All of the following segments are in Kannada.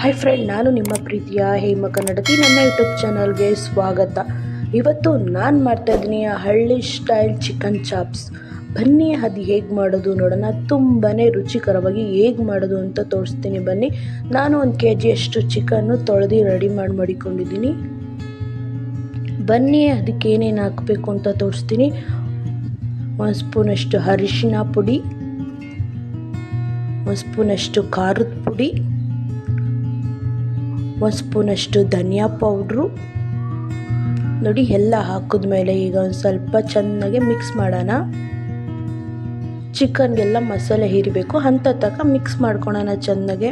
ಹಾಯ್ ಫ್ರೆಂಡ್, ನಾನು ನಿಮ್ಮ ಪ್ರೀತಿಯ ಹೇಮ ಕನ್ನಡತಿ. ನನ್ನ ಯೂಟ್ಯೂಬ್ ಚಾನಲ್ಗೆ ಸ್ವಾಗತ. ಇವತ್ತು ನಾನು ಮಾಡ್ತಾಯಿದ್ದೀನಿ ಹಳ್ಳಿ ಸ್ಟೈಲ್ ಚಿಕನ್ ಚಾಪ್ಸ್. ಬನ್ನಿ ಅದು ಹೇಗೆ ಮಾಡೋದು ನೋಡೋಣ. ತುಂಬಾ ರುಚಿಕರವಾಗಿ ಹೇಗೆ ಮಾಡೋದು ಅಂತ ತೋರಿಸ್ತೀನಿ ಬನ್ನಿ. ನಾನು 1 kg ಅಷ್ಟು ಚಿಕನ್ನು ತೊಳೆದು ರೆಡಿ ಮಾಡಿಕೊಂಡಿದ್ದೀನಿ. ಬನ್ನಿ ಅದಕ್ಕೆ ಏನೇನು ಹಾಕಬೇಕು ಅಂತ ತೋರಿಸ್ತೀನಿ. 1 ಸ್ಪೂನಷ್ಟು ಅರಿಶಿನ ಪುಡಿ, 1 ಸ್ಪೂನಷ್ಟು ಖಾರದ ಪುಡಿ, 1 ಸ್ಪೂನಷ್ಟು ಧನಿಯಾ ಪೌಡ್ರು. ನೋಡಿ, ಎಲ್ಲ ಹಾಕಿದ್ಮೇಲೆ ಈಗ ಒಂದು ಸ್ವಲ್ಪ ಚೆನ್ನಾಗಿ ಮಿಕ್ಸ್ ಮಾಡೋಣ. ಚಿಕನ್ಗೆಲ್ಲ ಮಸಾಲೆ ಹೀರಬೇಕು ಅಂತ ತನಕ ಮಿಕ್ಸ್ ಮಾಡ್ಕೊಳ್ಳೋಣ ಚೆನ್ನಾಗೆ.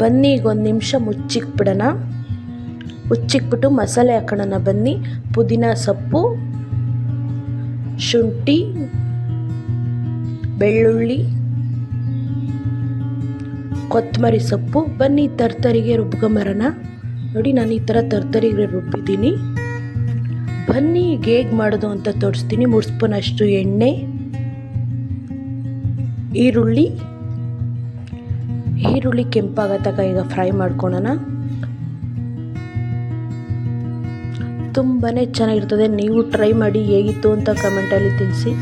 ಬನ್ನಿ ಈಗ 1 ನಿಮಿಷ ಮುಚ್ಚಿಕ್ಬಿಡೋಣ. ಮುಚ್ಚಿಕ್ಬಿಟ್ಟು ಮಸಾಲೆ ಹಾಕೋಣ. ಬನ್ನಿ, ಪುದೀನ ಸೊಪ್ಪು, ಶುಂಠಿ, ಬೆಳ್ಳುಳ್ಳಿ, ಕೊತ್ತಂಬರಿ ಸೊಪ್ಪು. ಬನ್ನಿ ತರ್ತರಿಗೆ ರುಬ್ಕೊಂಬರೋಣ. ನೋಡಿ, ನಾನು ಈ ಥರ ತರ್ತರಿಗೆ ರುಬ್ಬಿದ್ದೀನಿ. ಬನ್ನಿ ಈಗ ಹೇಗೆ ಮಾಡೋದು ಅಂತ ತೋರಿಸ್ತೀನಿ. 3 ಸ್ಪೂನ್ ಅಷ್ಟು ಎಣ್ಣೆ, ಈರುಳ್ಳಿ ಕೆಂಪಾಗೋ ತನಕ ಈಗ ಫ್ರೈ ಮಾಡ್ಕೊಳ್ಳೋಣ. ತುಂಬಾ ಚೆನ್ನಾಗಿರ್ತದೆ. ನೀವು ಟ್ರೈ ಮಾಡಿ, ಹೇಗಿತ್ತು ಅಂತ ಕಮೆಂಟಲ್ಲಿ ತಿಳಿಸಿ.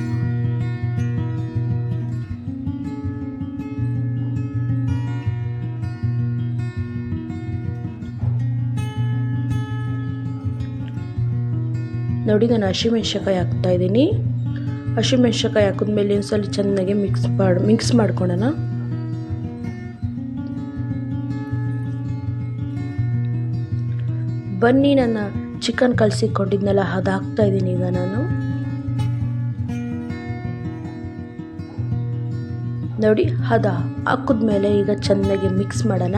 ನೋಡಿ, ನಾನು ಹಸಿಮೆಣ್ಸಿನ್ಕಾಯಿ ಹಾಕ್ತಾಯಿದ್ದೀನಿ. ಹಸಿಮೆಣ್ಸಿನ್ಕಾಯಿ ಹಾಕಿದ್ಮೇಲೆ ಒಂದ್ಸಲ ಚೆನ್ನಾಗಿ ಮಿಕ್ಸ್ ಮಾಡ್ಕೊಳ್ಳೋಣ. ಬನ್ನಿ, ನನ್ನ ಚಿಕನ್ ಕಲಸಿಕೊಂಡಿದ್ನಲ್ಲ ಅದು ಹಾಕ್ತಾಯಿದ್ದೀನಿ ಈಗ ನಾನು. ನೋಡಿ, ಅದು ಹಾಕಿದ್ಮೇಲೆ ಈಗ ಚೆನ್ನಾಗಿ ಮಿಕ್ಸ್ ಮಾಡೋಣ.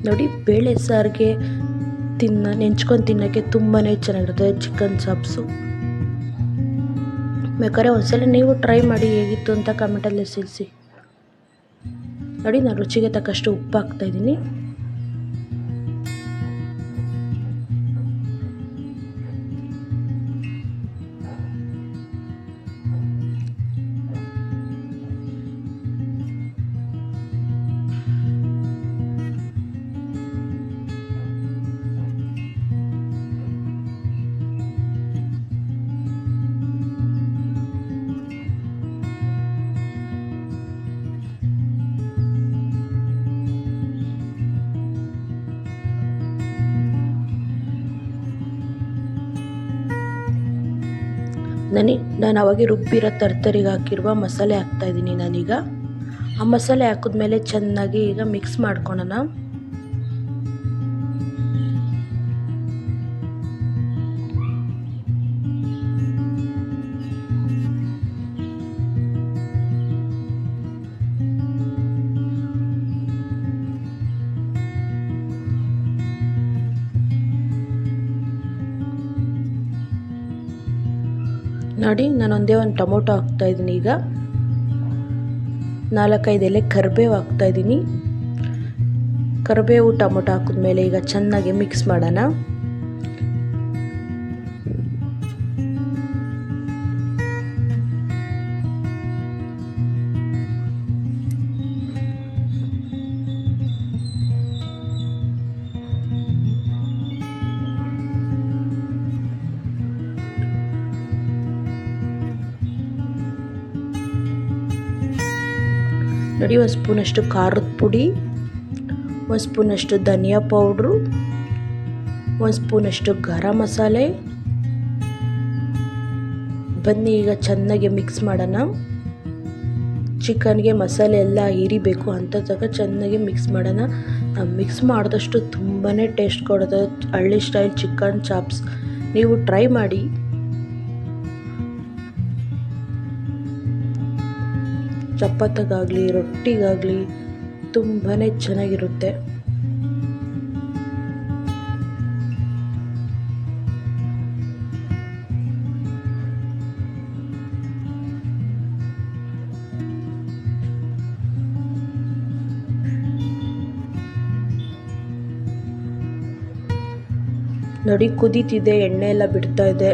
ನೋಡಿ, ಬೇಳೆ ಸಾರಿಗೆ ನೆಂಚ್ಕೊಂಡು ತಿನ್ನೋಕ್ಕೆ ತುಂಬಾ ಚೆನ್ನಾಗಿರ್ತದೆ ಚಿಕನ್ ಚಾಪ್ಸು. ಬೇಕಾದ್ರೆ ಒಂದ್ಸಲ ನೀವು ಟ್ರೈ ಮಾಡಿ, ಹೇಗಿತ್ತು ಅಂತ ಕಮೆಂಟಲ್ಲಿ ತಿಳಿಸಿ. ನೋಡಿ, ನಾನು ರುಚಿಗೆ ತಕ್ಕಷ್ಟು ಉಪ್ಪು ಹಾಕ್ತಾಯಿದ್ದೀನಿ. ನಾನು ಅವಾಗೆ ರುಬ್ಬಿರೋ ತರ್ತರಿಗೆ ಹಾಕಿರುವ ಮಸಾಲೆ ಹಾಕ್ತಾಯಿದ್ದೀನಿ ನಾನೀಗ. ಆ ಮಸಾಲೆ ಹಾಕಿದ್ಮೇಲೆ ಚೆನ್ನಾಗಿ ಈಗ ಮಿಕ್ಸ್ ಮಾಡ್ಕೊಳ್ಳೋಣ. ನೋಡಿ, ನಾನು ಒಂದೇ ಒಂದು ಟೊಮೊಟೊ ಹಾಕ್ತಾಯಿದ್ದೀನಿ. ಈಗ 4-5 ಎಲೆ ಕರಿಬೇವು ಹಾಕ್ತಾಯಿದ್ದೀನಿ. ಕರಿಬೇವು ಟೊಮೊಟೊ ಹಾಕಿದ್ಮೇಲೆ ಈಗ ಚೆನ್ನಾಗಿ ಮಿಕ್ಸ್ ಮಾಡೋಣ. ನೋಡಿ, 1 ಸ್ಪೂನಷ್ಟು ಖಾರದ ಪುಡಿ, 1 ಸ್ಪೂನಷ್ಟು ಧನಿಯಾ ಪೌಡ್ರು, 1 ಸ್ಪೂನಷ್ಟು ಗರಂ ಮಸಾಲೆ. ಬನ್ನಿ ಈಗ ಚೆನ್ನಾಗಿ ಮಿಕ್ಸ್ ಮಾಡೋಣ. ಚಿಕನ್ಗೆ ಮಸಾಲೆ ಎಲ್ಲ ಹೀರಿಬೇಕು ಅಂತ ತನಕ ಚೆನ್ನಾಗಿ ಮಿಕ್ಸ್ ಮಾಡೋಣ. ಮಿಕ್ಸ್ ಮಾಡಿದಷ್ಟು ತುಂಬಾ ಟೇಸ್ಟ್ ಕೊಡುತ್ತೆ ಹಳ್ಳಿ ಸ್ಟೈಲ್ ಚಿಕನ್ ಚಾಪ್ಸ್. ನೀವು ಟ್ರೈ ಮಾಡಿ. ಚಪಾತಿಗಾಗಲಿ ರೊಟ್ಟಿಗಾಗಲಿ ತುಂಬಾ ಚೆನ್ನಾಗಿರುತ್ತೆ. ನೋಡಿ ಕುದೀತಿದೆ, ಎಣ್ಣೆ ಎಲ್ಲ ಬಿಡ್ತಾ ಇದೆ.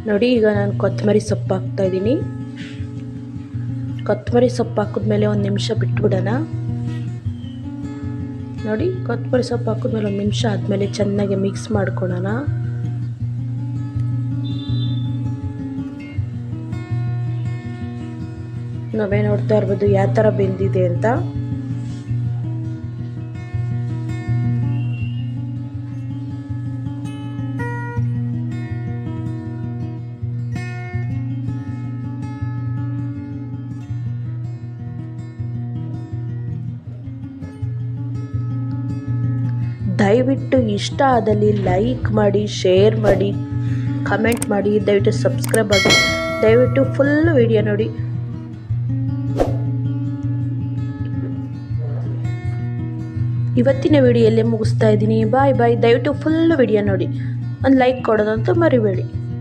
ನೋಡಿ ಈಗ ನಾನು ಕೊತ್ತಂಬರಿ ಸೊಪ್ಪು ಹಾಕ್ತಾ ಇದ್ದೀನಿ. ಕೊತ್ತಂಬರಿ ಸೊಪ್ಪು ಹಾಕಿದ್ಮೇಲೆ ಒಂದು ನಿಮಿಷ ಬಿಟ್ಬಿಡೋಣ. ನೋಡಿ ಕೊತ್ತಂಬರಿ ಸೊಪ್ಪು ಹಾಕಿದ್ಮೇಲೆ ಒಂದು ನಿಮಿಷ ಆದಮೇಲೆ ಚೆನ್ನಾಗಿ ಮಿಕ್ಸ್ ಮಾಡ್ಕೊಳ್ಳೋಣ. ನಾವೇ ನೋಡ್ತಾ ಇರ್ಬೋದು ಯಾವ ಥರ ಬೆಂದಿದೆ ಅಂತ. ದಯವಿಟ್ಟು ಇಷ್ಟ ಆದಲ್ಲಿ ಲೈಕ್ ಮಾಡಿ, ಶೇರ್ ಮಾಡಿ, ಕಮೆಂಟ್ ಮಾಡಿ, ದಯವಿಟ್ಟು ಸಬ್ಸ್ಕ್ರೈಬ್ ಆಗಿ, ದಯವಿಟ್ಟು ಫುಲ್ ವಿಡಿಯೋ ನೋಡಿ. ಇವತ್ತಿನ ವಿಡಿಯೋಲ್ಲೇ ಮುಗಿಸ್ತಾ ಇದ್ದೀನಿ. ಬಾಯ್ ಬಾಯ್. ದಯವಿಟ್ಟು ಫುಲ್ ವಿಡಿಯೋ ನೋಡಿ, ಒಂದು ಲೈಕ್ ಕೊಡೋದಂತೂ ಮರಿಬೇಡಿ.